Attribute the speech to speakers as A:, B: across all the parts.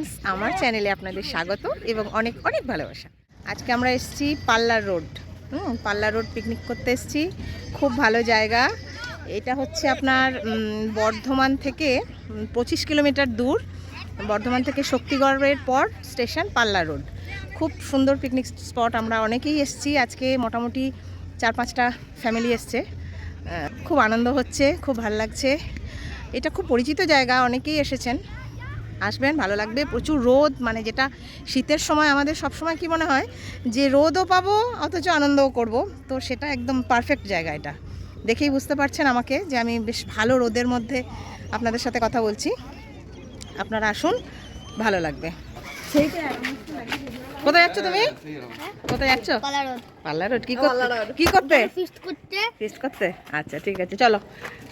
A: Friends, আমার চ্যানেলে আপনাদের স্বাগত এবং অনেক অনেক ভালোবাসা। আজকে আমরা এসেছি পাল্লার রোড। পাল্লার রোড পিকনিক করতে এসেছি। খুব ভালো জায়গা। এটা হচ্ছে আপনার বর্ধমান থেকে 25 কিলোমিটার দূর। বর্ধমান থেকে শক্তিগড়ের পর স্টেশন পাল্লার রোড। খুব সুন্দর পিকনিক স্পট। আমরা অনেকেই এসেছি। আজকে মোটামুটি 4-5টা ফ্যামিলি এসছে। খুব আনন্দ হচ্ছে, খুব ভালো লাগছে। এটা খুব পরিচিত জায়গা, অনেকেই এসেছেন। আসবেন, ভালো লাগবে। প্রচুর রোদ, মানে যেটা শীতের সময় আমাদের সব সময় কি মনে হয় যে রোদও পাবো অথচ আনন্দও করব, তো সেটা একদম পারফেক্ট জায়গা। এটা দেখেই বুঝতে পারছেন আমাকে যে আমি বেশ ভালো রোদের মধ্যে আপনাদের সাথে কথা বলছি। আপনারা আসুন, ভালো লাগবে। কোথায় যাচ্ছ তুমি? কোথায় যাচ্ছ? পাল্লা রোড। কি করতে? ফিস্ট করতে। আচ্ছা ঠিক আছে, চলো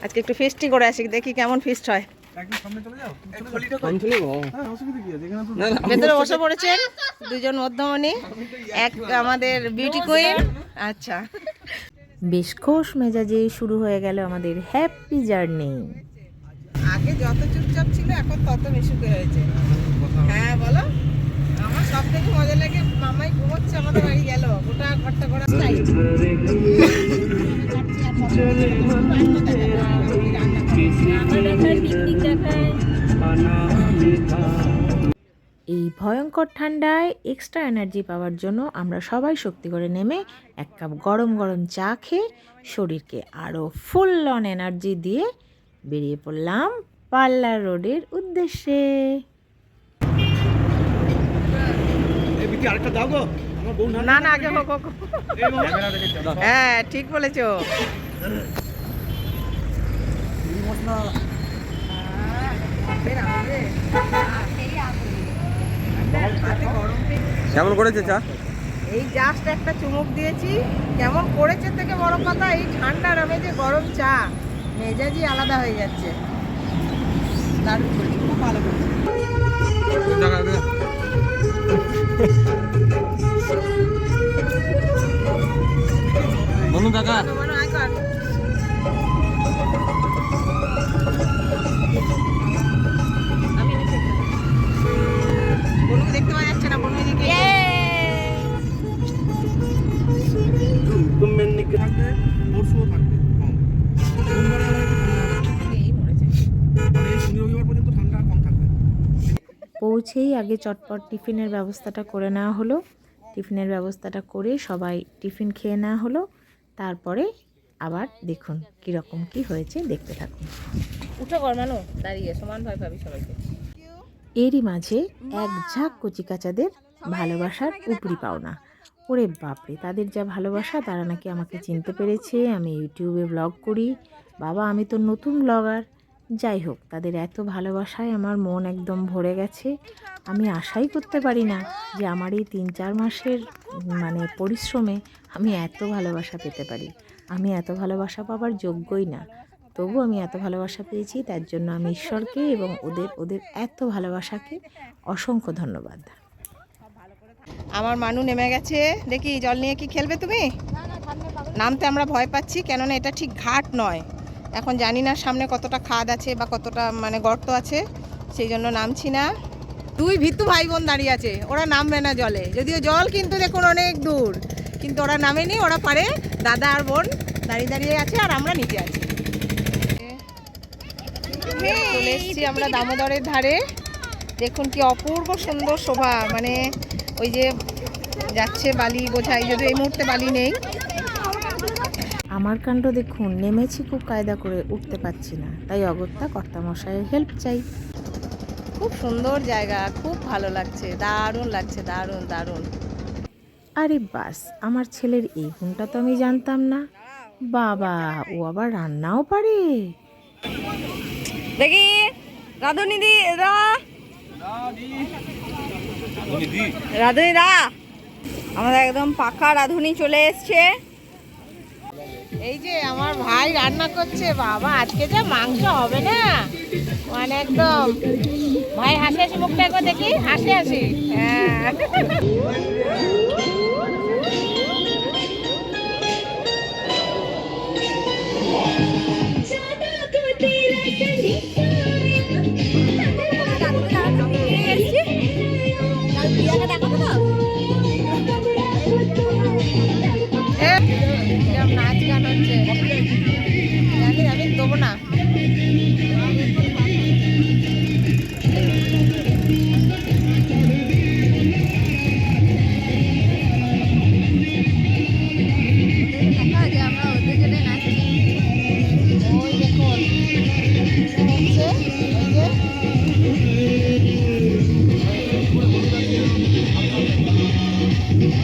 A: আজকে একটু ফিস্টই করে আসি, দেখি কেমন ফিস্ট হয়। ভেতরে বসে পড়েছেন দুজন মধ্যমণি, এক আমাদের বিউটি কুইন। আচ্ছা,
B: বেশ খোশ মেজাজে শুরু হয়ে গেল আমাদের হ্যাপি জার্নি।
A: আগে যত চুপচাপ ছিল এখন তত মিশুকে হয়েছে। হ্যাঁ বলো। আমার সব থেকে মজা লাগে, মামাই ঘুমোচ্ছে আমাদের বাড়ি গেল, গোটা ঘরটা ঘোরা স্টাইল।
B: এই ভয়ঙ্কর ঠান্ডায় এক্সট্রা এনার্জি পাওয়ার জন্য আমরা সবাই শক্তি করে নেমে এক কাপ গরম গরম চা খেয়ে শরীরকে আরও ফুল অন এনার্জি দিয়ে বেরিয়ে পড়লাম পাল্লার রোডের উদ্দেশ্যে।
A: না না, আগে হোক। হ্যাঁ ঠিক বলেছো।
C: কেমন করেছে চা?
A: এই জাস্ট একটা চুমুক দিয়েছি, কেমন করেছে থেকে বড় কথা, এই ঠান্ডার আমেজে গরম চা মেজাজই আলাদা হয়ে যাচ্ছে। দারুণ করেছে, খুব ভালো করেছে।
C: বলুন কাকা।
A: দেখতে পাওয়া যাচ্ছে না, বন্ধুদিকে
B: পৌঁছেই আগে চটপট টিফিনের ব্যবস্থাটা করে নেওয়া হলো। টিফিনের ব্যবস্থাটা করে সবাই টিফিন খেয়ে নেওয়া হলো। তারপরে আবার দেখুন কীরকম কি হয়েছে, দেখতে থাকুন।
A: উঠো গরমানো, দাঁড়িয়ে সমান ভয় পাবি সবাইকে।
B: এরই মাঝে এক ঝাঁক কচিকাচাদের ভালোবাসার উপরি পাওনা। ওরে বাপরে, তাদের যা ভালোবাসা, তারা নাকি আমাকে চিনতে পেরেছে। আমি ইউটিউবে ব্লগ করি, বাবা আমি তো নতুন ব্লগার। যাই হোক, তাদের এত ভালোবাসায় আমার মন একদম ভরে গেছে। আমি আশাই করতে পারি না যে আমার এই 3-4 মাসের পরিশ্রমে আমি এত ভালোবাসা পেতে পারি। আমি এত ভালোবাসা পাবার যোগ্যই না, তবু আমি এত ভালোবাসা পেয়েছি। তার জন্য আমি ঈশ্বরকে এবং ওদের এত ভালোবাসাকে অসংখ্য ধন্যবাদ।
A: আমার মানু নেমে গেছে, দেখি জল নিয়ে কি খেলবে তুমি? নামতে আমরা ভয় পাচ্ছি, কেননা এটা ঠিক ঘাট নয়। এখন জানি না সামনে কতটা খাদ আছে বা কতটা গর্ত আছে, সেই জন্য নামছি না। 2 ভিতু ভাই বোন দাঁড়িয়ে আছে, ওরা নামবে না জলে, যদিও জল কিন্তু দেখুন অনেক দূর, কিন্তু ওরা নামেনি, ওরা পারে। দাদা আর বোন দাঁড়িয়ে আছে আর আমরা নিচে আছি। চলে এসেছি আমরা দামোদরের ধারে। দেখুন কি অপূর্ব সুন্দর শোভা, ওই যে যাচ্ছে বালি বোঝাই, যদি এই মুহূর্তে বালি নেই।
B: আমার কাণ্ড দেখুন, নেমেছি খুব কায়দা করে, উঠতে পারছি না, তাই অগত্যা কর্তামশাইয়ের হেল্প চাই।
A: খুব সুন্দর জায়গা, খুব ভালো লাগছে, দারুণ লাগছে, দারুণ দারুণ।
B: আরে বাস, আমার ছেলের এই গুণটা তো আমি জানতাম না। বাবা, ও আবার রান্নাও পারে।
A: দেখি রাধুনি দি রাধুনি দা, আমাদের একদম পাকা রাধুনি চলে এসছে। এই যে আমার ভাই রান্না করছে, বাবা আজকে যা মাংস হবে না, একদম। ভাই হাসি হাসি মুখটা একবার দেখি, হাসি হাসি। হ্যাঁ হচ্ছে জানি আমি দেবো না। ওই দেখুন হচ্ছে ওই যে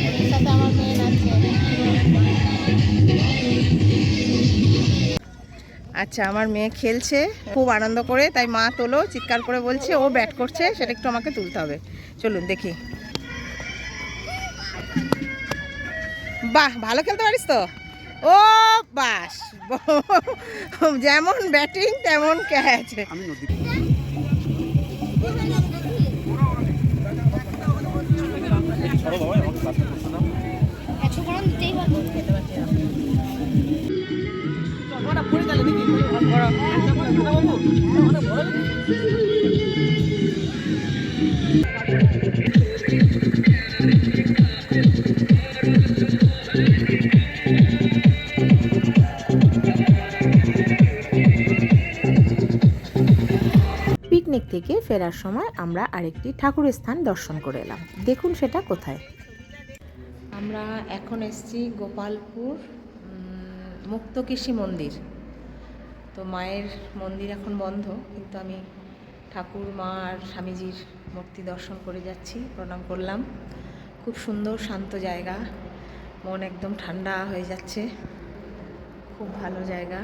A: ওদের সাথে আমার মেয়ে নাচছে। আচ্ছা আমার মেয়ে খেলছে খুব আনন্দ করে, তাই মা তোলো চিৎকার করে বলছে, ও ব্যাট করছে সেটা একটু আমাকে তুলতে হবে। চলুন দেখি। বাহ ভালো খেলতে পারিস তো। ও বাস যেমন ব্যাটিং তেমন ক্যাচ।
B: পিকনিক থেকে ফেরার সময় আমরা আরেকটি ঠাকুরের স্থান দর্শন করে এলাম। দেখুন সেটা কোথায়।
A: আমরা এখন এসেছি গোপালপুর মুক্তকেশী মন্দির। তো মায়ের মন্দির এখন বন্ধ, কিন্তু আমি ঠাকুর মা আর স্বামীজির মূর্তি দর্শন করে যাচ্ছি, প্রণাম করলাম। খুব সুন্দর শান্ত জায়গা, মন একদম ঠান্ডা হয়ে যাচ্ছে, খুব ভালো জায়গা।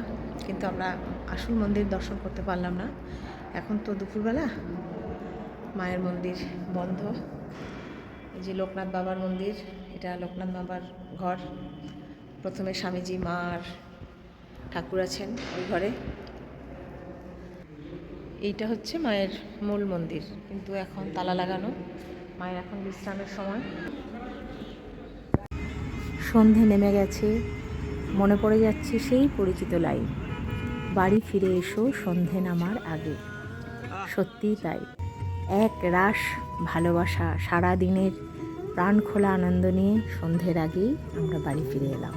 A: কিন্তু আমরা আসল মন্দির দর্শন করতে পারলাম না, এখন তো দুপুরবেলা, মায়ের মন্দির বন্ধ। এই যে লোকনাথ বাবার মন্দির, এটা লোকনাথ বাবার ঘর। প্রথমে স্বামীজি মা আর ঠাকুর আছেন ওই ঘরে। এইটা হচ্ছে মায়ের মূল মন্দির, কিন্তু এখন তালা লাগানো, মায়ের এখন বিশ্রামের সময়।
B: সন্ধে নেমে গেছে, মনে পড়ে যাচ্ছে সেই পরিচিত লাইন, বাড়ি ফিরে এসো সন্ধে নামার আগে। সত্যিই তাই, এক রাশ ভালোবাসা, সারা দিনের প্রাণ খোলা আনন্দ নিয়ে সন্ধ্যের আগেই আমরা বাড়ি ফিরে এলাম।